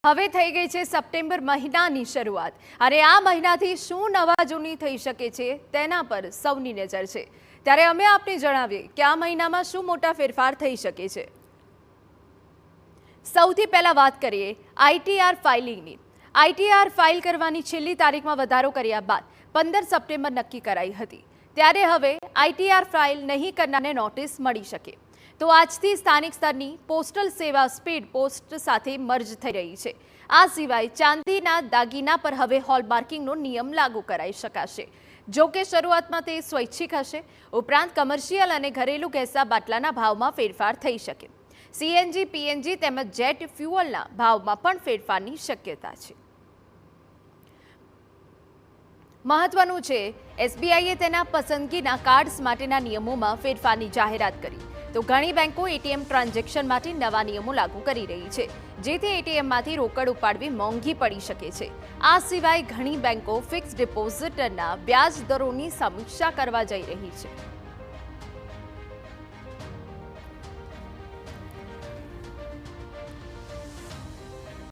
હવે થઈ ગઈ છે સપ્ટેમ્બર મહિનાની શરૂઆત અને આ મહિનાથી શું નવા જૂની થઈ શકે છે તેના પર સૌની નજર છે। ત્યારે અમે આપને જણાવીએ કે આ મહિનામાં શું મોટા ફેરફાર થઈ શકે છે। સૌથી પહેલા વાત કરીએ આઈટીઆર ફાઇલિંગની। આઈટીઆર ફાઇલ કરવાની છેલ્લી તારીખમાં વધારો કર્યા બાદ 15 સપ્ટેમ્બર નક્કી કરાઈ હતી। ત્યારે હવે આઈટીઆર ફાઇલ નહીં કરનારને નોટિસ મળી શકે। તો આજથી સ્થાનિક સ્તરની પોસ્ટલ સેવા સ્પીડ પોસ્ટ સાથે મર્જ થઈ રહી છે। આ સિવાય ચાંદીના દાગીના પર હવે હોલમાર્કિંગનો નિયમ લાગુ કરાઈ શકાશે। જો કે શરૂઆતમાં તે સ્વૈચ્છિક હશે। ઉપરાંત કમર્શિયલ અને ઘરેલું ગેસના બાટલાના ભાવમાં ફેરફાર થઈ શકે। સીએનજી, પીએનજી તેમજ જેટ ફ્યુઅલના ભાવમાં પણ ફેરફારની શક્યતા છે। મહત્વનું છે, એસબીઆઈએ તેના પસંદગીના કાર્ડ્સ માટેના નિયમોમાં ફેરફારની જાહેરાત કરી। તો ઘણી બેંકો એટીએમ ટ્રાન્ઝેક્શન માટે નવા નિયમો લાગુ કરી રહી છે, જેથી એટીએમમાંથી રોકડ ઉપાડવી મોંઘી પડી શકે છે। આ સિવાય ઘણી બેંકો ફિક્સ ડિપોઝિટના વ્યાજ દરોની સમીક્ષા કરવા જઈ રહી છે।